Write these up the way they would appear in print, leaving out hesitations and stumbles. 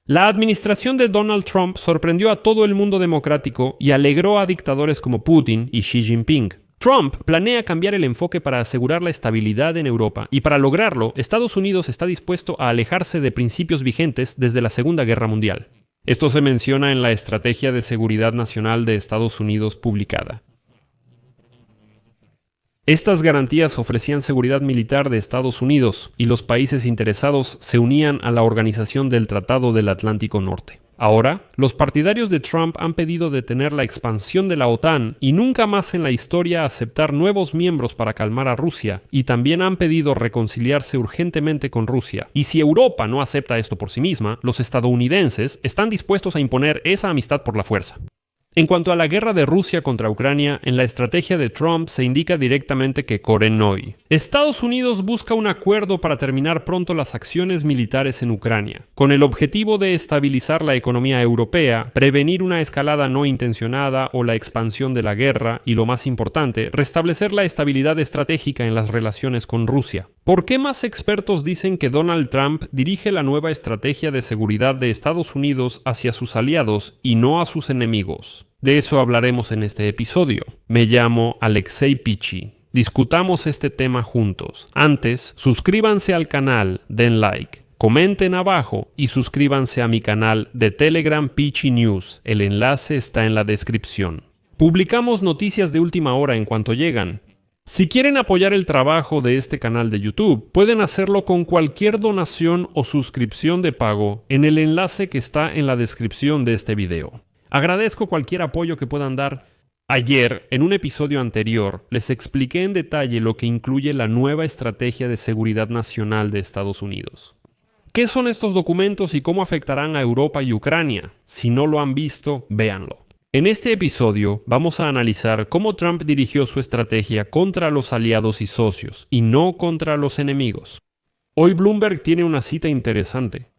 La administración de Donald Trump sorprendió a todo el mundo democrático y alegró a dictadores como Putin y Xi Jinping. Trump planea cambiar el enfoque para asegurar la estabilidad en Europa, y para lograrlo, Estados Unidos está dispuesto a alejarse de principios vigentes desde la Segunda Guerra Mundial. Esto se menciona en la Estrategia de Seguridad Nacional de Estados Unidos publicada. Estas garantías ofrecían seguridad militar de Estados Unidos, y los países interesados se unían a la Organización del Tratado del Atlántico Norte. Ahora, los partidarios de Trump han pedido detener la expansión de la OTAN y nunca más en la historia aceptar nuevos miembros para calmar a Rusia, y también han pedido reconciliarse urgentemente con Rusia. Y si Europa no acepta esto por sí misma, los estadounidenses están dispuestos a imponer esa amistad por la fuerza. En cuanto a la guerra de Rusia contra Ucrania, en la estrategia de Trump se indica directamente que Korenoi. Estados Unidos busca un acuerdo para terminar pronto las acciones militares en Ucrania, con el objetivo de estabilizar la economía europea, prevenir una escalada no intencionada o la expansión de la guerra y, lo más importante, restablecer la estabilidad estratégica en las relaciones con Rusia. ¿Por qué más expertos dicen que Donald Trump dirige la nueva estrategia de seguridad de Estados Unidos hacia sus aliados y no a sus enemigos? De eso hablaremos en este episodio. Me llamo Alexei Pichi. Discutamos este tema juntos. Antes, suscríbanse al canal, den like, comenten abajo y suscríbanse a mi canal de Telegram Pichi News. El enlace está en la descripción. Publicamos noticias de última hora en cuanto llegan. Si quieren apoyar el trabajo de este canal de YouTube, pueden hacerlo con cualquier donación o suscripción de pago en el enlace que está en la descripción de este video. Agradezco cualquier apoyo que puedan dar. Ayer, en un episodio anterior, les expliqué en detalle lo que incluye la nueva Estrategia de Seguridad Nacional de Estados Unidos. ¿Qué son estos documentos y cómo afectarán a Europa y Ucrania? Si no lo han visto, véanlo. En este episodio vamos a analizar cómo Trump dirigió su estrategia contra los aliados y socios, y no contra los enemigos. Hoy Bloomberg tiene una cita interesante.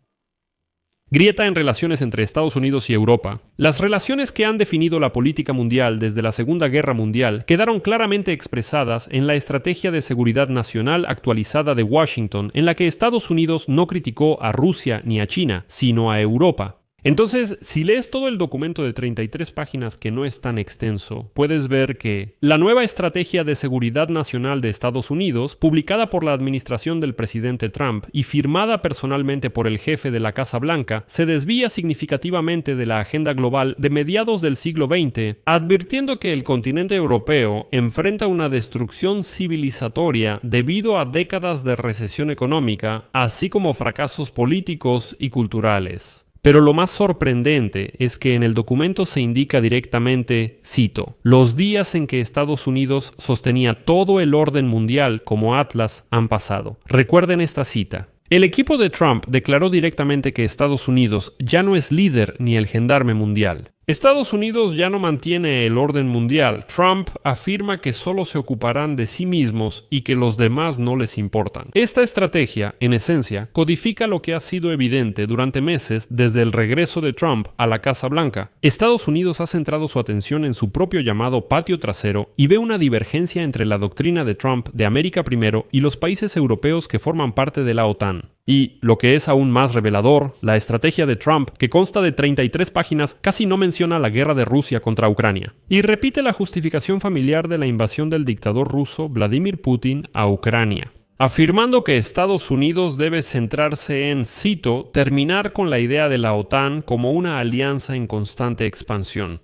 Grieta en relaciones entre Estados Unidos y Europa. Las relaciones que han definido la política mundial desde la Segunda Guerra Mundial quedaron claramente expresadas en la Estrategia de Seguridad Nacional actualizada de Washington, en la que Estados Unidos no criticó a Rusia ni a China, sino a Europa. Entonces, si lees todo el documento de 33 páginas, que no es tan extenso, puedes ver que la nueva Estrategia de Seguridad Nacional de Estados Unidos, publicada por la administración del presidente Trump y firmada personalmente por el jefe de la Casa Blanca, se desvía significativamente de la agenda global de mediados del siglo XX, advirtiendo que el continente europeo enfrenta una destrucción civilizatoria debido a décadas de recesión económica, así como fracasos políticos y culturales. Pero lo más sorprendente es que en el documento se indica directamente, cito, los días en que Estados Unidos sostenía todo el orden mundial como Atlas han pasado. Recuerden esta cita. El equipo de Trump declaró directamente que Estados Unidos ya no es líder ni el gendarme mundial. Estados Unidos ya no mantiene el orden mundial. Trump afirma que solo se ocuparán de sí mismos y que los demás no les importan. Esta estrategia, en esencia, codifica lo que ha sido evidente durante meses desde el regreso de Trump a la Casa Blanca. Estados Unidos ha centrado su atención en su propio llamado patio trasero y ve una divergencia entre la doctrina de Trump de América primero y los países europeos que forman parte de la OTAN. Y, lo que es aún más revelador, la estrategia de Trump, que consta de 33 páginas, casi no menciona la guerra de Rusia contra Ucrania. Y repite la justificación familiar de la invasión del dictador ruso Vladimir Putin a Ucrania, afirmando que Estados Unidos debe centrarse en, cito, terminar con la idea de la OTAN como una alianza en constante expansión.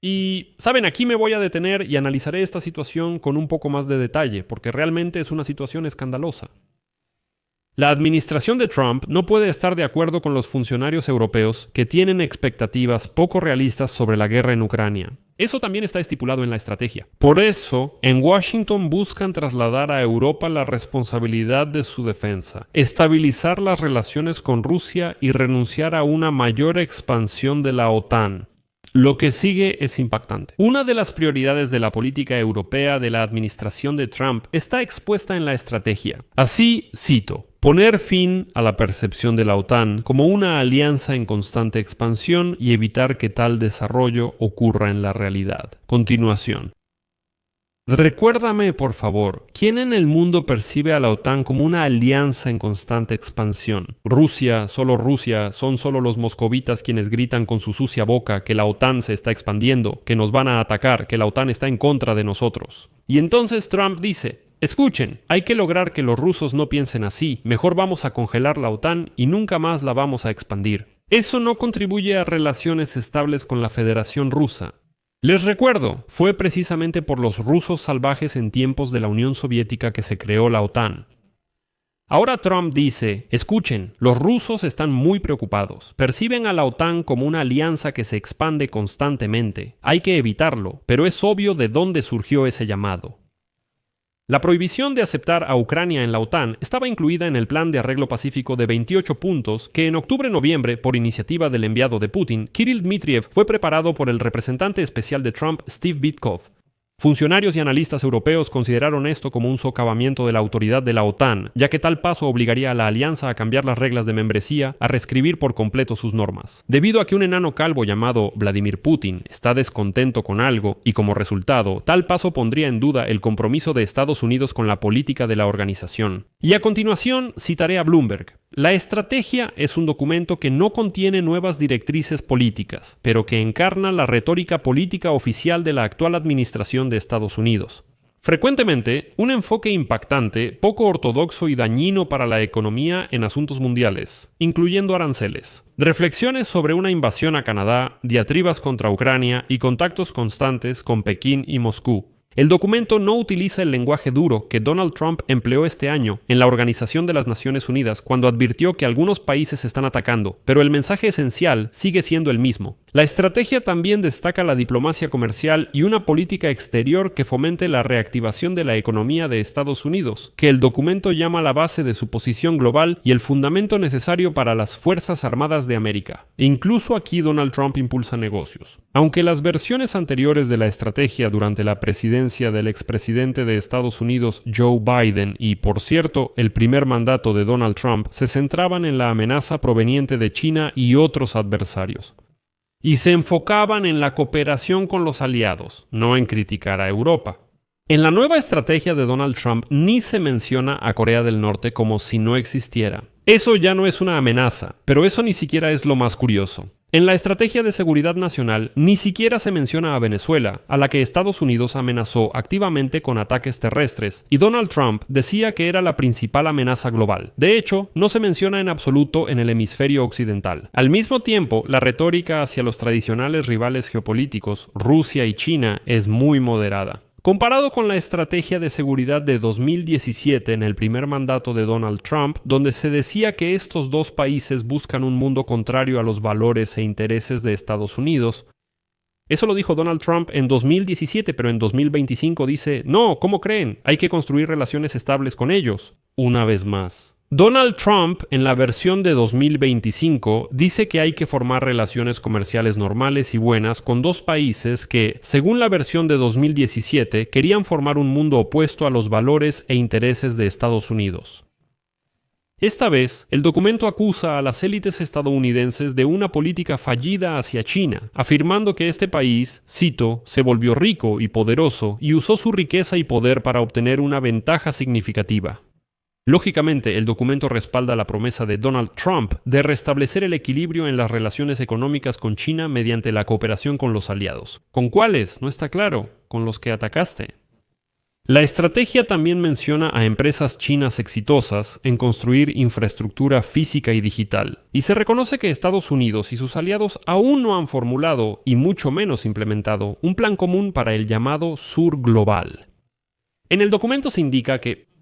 Y, saben, aquí me voy a detener y analizaré esta situación con un poco más de detalle, porque realmente es una situación escandalosa. La administración de Trump no puede estar de acuerdo con los funcionarios europeos que tienen expectativas poco realistas sobre la guerra en Ucrania. Eso también está estipulado en la estrategia. Por eso, en Washington buscan trasladar a Europa la responsabilidad de su defensa, estabilizar las relaciones con Rusia y renunciar a una mayor expansión de la OTAN. Lo que sigue es impactante. Una de las prioridades de la política europea de la administración de Trump está expuesta en la estrategia. Así, cito, poner fin a la percepción de la OTAN como una alianza en constante expansión y evitar que tal desarrollo ocurra en la realidad. Continuación. Recuérdame, por favor, ¿quién en el mundo percibe a la OTAN como una alianza en constante expansión? Rusia, son solo los moscovitas quienes gritan con su sucia boca que la OTAN se está expandiendo, que nos van a atacar, que la OTAN está en contra de nosotros. Y entonces Trump dice: escuchen, hay que lograr que los rusos no piensen así, mejor vamos a congelar la OTAN y nunca más la vamos a expandir. Eso no contribuye a relaciones estables con la Federación Rusa. Les recuerdo, fue precisamente por los rusos salvajes en tiempos de la Unión Soviética que se creó la OTAN. Ahora Trump dice: escuchen, los rusos están muy preocupados, perciben a la OTAN como una alianza que se expande constantemente. Hay que evitarlo, pero es obvio de dónde surgió ese llamado. La prohibición de aceptar a Ucrania en la OTAN estaba incluida en el plan de arreglo pacífico de 28 puntos que en octubre-noviembre, por iniciativa del enviado de Putin, Kirill Dmitriev, fue preparado por el representante especial de Trump, Steve Witkoff. Funcionarios y analistas europeos consideraron esto como un socavamiento de la autoridad de la OTAN, ya que tal paso obligaría a la alianza a cambiar las reglas de membresía, a reescribir por completo sus normas. Debido a que un enano calvo llamado Vladimir Putin está descontento con algo, y como resultado, tal paso pondría en duda el compromiso de Estados Unidos con la política de la organización. Y a continuación citaré a Bloomberg. La estrategia es un documento que no contiene nuevas directrices políticas, pero que encarna la retórica política oficial de la actual administración de Estados Unidos. Frecuentemente, un enfoque impactante, poco ortodoxo y dañino para la economía en asuntos mundiales, incluyendo aranceles. Reflexiones sobre una invasión a Canadá, diatribas contra Ucrania y contactos constantes con Pekín y Moscú. El documento no utiliza el lenguaje duro que Donald Trump empleó este año en la Organización de las Naciones Unidas cuando advirtió que algunos países se están atacando, pero el mensaje esencial sigue siendo el mismo. La estrategia también destaca la diplomacia comercial y una política exterior que fomente la reactivación de la economía de Estados Unidos, que el documento llama la base de su posición global y el fundamento necesario para las Fuerzas Armadas de América. Incluso aquí Donald Trump impulsa negocios. Aunque las versiones anteriores de la estrategia durante la presidencia del expresidente de Estados Unidos Joe Biden y, por cierto, el primer mandato de Donald Trump se centraban en la amenaza proveniente de China y otros adversarios. Y se enfocaban en la cooperación con los aliados, no en criticar a Europa. En la nueva estrategia de Donald Trump ni se menciona a Corea del Norte como si no existiera. Eso ya no es una amenaza, pero eso ni siquiera es lo más curioso. En la estrategia de seguridad nacional ni siquiera se menciona a Venezuela, a la que Estados Unidos amenazó activamente con ataques terrestres, y Donald Trump decía que era la principal amenaza global. De hecho, no se menciona en absoluto en el hemisferio occidental. Al mismo tiempo, la retórica hacia los tradicionales rivales geopolíticos, Rusia y China, es muy moderada. Comparado con la estrategia de seguridad de 2017 en el primer mandato de Donald Trump, donde se decía que estos dos países buscan un mundo contrario a los valores e intereses de Estados Unidos. Eso lo dijo Donald Trump en 2017, pero en 2025 dice: no, ¿cómo creen? Hay que construir relaciones estables con ellos. Una vez más. Donald Trump, en la versión de 2025, dice que hay que formar relaciones comerciales normales y buenas con dos países que, según la versión de 2017, querían formar un mundo opuesto a los valores e intereses de Estados Unidos. Esta vez, el documento acusa a las élites estadounidenses de una política fallida hacia China, afirmando que este país, cito, se volvió rico y poderoso y usó su riqueza y poder para obtener una ventaja significativa. Lógicamente, el documento respalda la promesa de Donald Trump de restablecer el equilibrio en las relaciones económicas con China mediante la cooperación con los aliados. ¿Con cuáles? No está claro. ¿Con los que atacaste? La estrategia también menciona a empresas chinas exitosas en construir infraestructura física y digital, y se reconoce que Estados Unidos y sus aliados aún no han formulado, y mucho menos implementado, un plan común para el llamado Sur Global. En el documento se indica que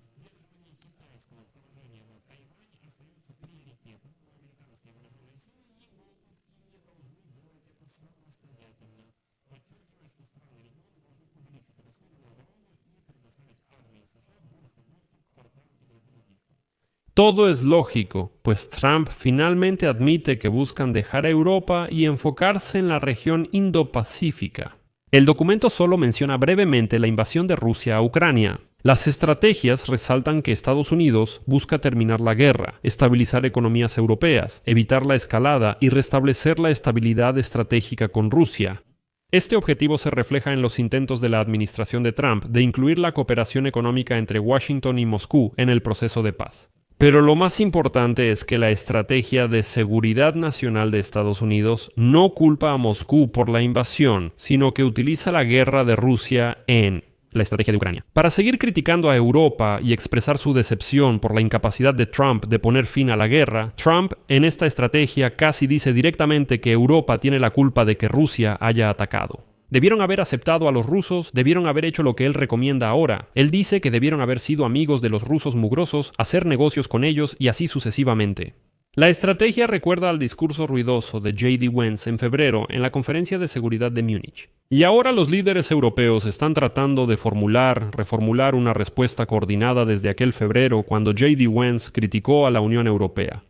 todo es lógico, pues Trump finalmente admite que buscan dejar a Europa y enfocarse en la región Indo-Pacífica. El documento solo menciona brevemente la invasión de Rusia a Ucrania. Las estrategias resaltan que Estados Unidos busca terminar la guerra, estabilizar economías europeas, evitar la escalada y restablecer la estabilidad estratégica con Rusia. Este objetivo se refleja en los intentos de la administración de Trump de incluir la cooperación económica entre Washington y Moscú en el proceso de paz. Pero lo más importante es que la estrategia de seguridad nacional de Estados Unidos no culpa a Moscú por la invasión, sino que utiliza la guerra de Rusia en la estrategia de Ucrania. Para seguir criticando a Europa y expresar su decepción por la incapacidad de Trump de poner fin a la guerra, Trump en esta estrategia casi dice directamente que Europa tiene la culpa de que Rusia haya atacado. Debieron haber aceptado a los rusos, debieron haber hecho lo que él recomienda ahora. Él dice que debieron haber sido amigos de los rusos mugrosos, hacer negocios con ellos y así sucesivamente. La estrategia recuerda al discurso ruidoso de J.D. Vance en febrero en la Conferencia de Seguridad de Múnich. Y ahora los líderes europeos están tratando de reformular una respuesta coordinada desde aquel febrero cuando J.D. Vance criticó a la Unión Europea.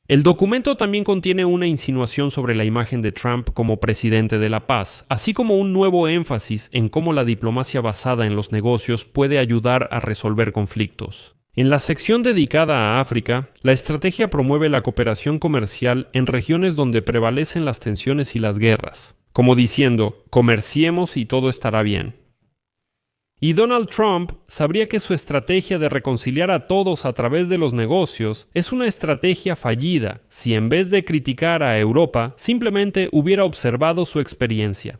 El documento también contiene una insinuación sobre la imagen de Trump como presidente de la paz, así como un nuevo énfasis en cómo la diplomacia basada en los negocios puede ayudar a resolver conflictos. En la sección dedicada a África, la estrategia promueve la cooperación comercial en regiones donde prevalecen las tensiones y las guerras, como diciendo, comerciemos y todo estará bien. Y Donald Trump sabría que su estrategia de reconciliar a todos a través de los negocios es una estrategia fallida si en vez de criticar a Europa, simplemente hubiera observado su experiencia.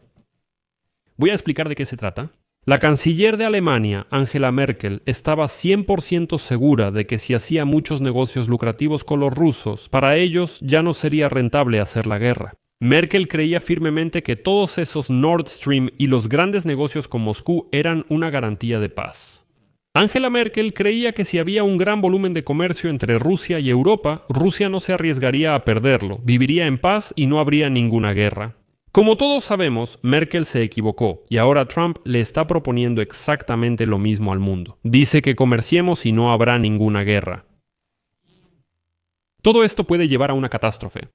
Voy a explicar de qué se trata. La canciller de Alemania, Angela Merkel, estaba 100% segura de que si hacía muchos negocios lucrativos con los rusos, para ellos ya no sería rentable hacer la guerra. Merkel creía firmemente que todos esos Nord Stream y los grandes negocios con Moscú eran una garantía de paz. Angela Merkel creía que si había un gran volumen de comercio entre Rusia y Europa, Rusia no se arriesgaría a perderlo, viviría en paz y no habría ninguna guerra. Como todos sabemos, Merkel se equivocó y ahora Trump le está proponiendo exactamente lo mismo al mundo. Dice que comerciemos y no habrá ninguna guerra. Todo esto puede llevar a una catástrofe.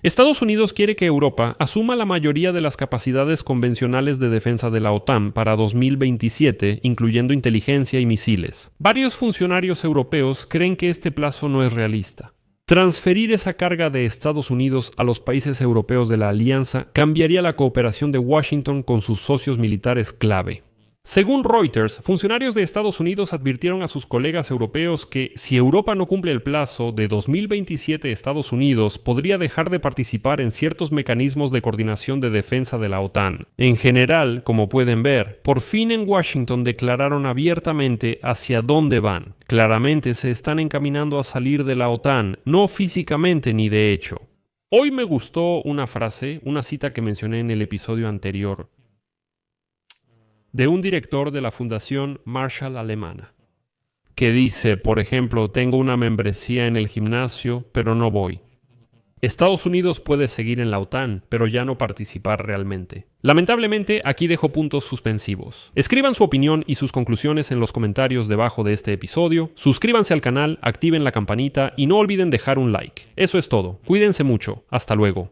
Estados Unidos quiere que Europa asuma la mayoría de las capacidades convencionales de defensa de la OTAN para 2027, incluyendo inteligencia y misiles. Varios funcionarios europeos creen que este plazo no es realista. Transferir esa carga de Estados Unidos a los países europeos de la alianza cambiaría la cooperación de Washington con sus socios militares clave. Según Reuters, funcionarios de Estados Unidos advirtieron a sus colegas europeos que si Europa no cumple el plazo de 2027, Estados Unidos podría dejar de participar en ciertos mecanismos de coordinación de defensa de la OTAN. En general, como pueden ver, por fin en Washington declararon abiertamente hacia dónde van. Claramente se están encaminando a salir de la OTAN, no físicamente ni de hecho. Hoy me gustó una frase, una cita que mencioné en el episodio anterior, de un director de la Fundación Marshall Alemana, que dice, por ejemplo, tengo una membresía en el gimnasio, pero no voy. Estados Unidos puede seguir en la OTAN, pero ya no participar realmente. Lamentablemente, aquí dejo puntos suspensivos. Escriban su opinión y sus conclusiones en los comentarios debajo de este episodio, suscríbanse al canal, activen la campanita y no olviden dejar un like. Eso es todo. Cuídense mucho. Hasta luego.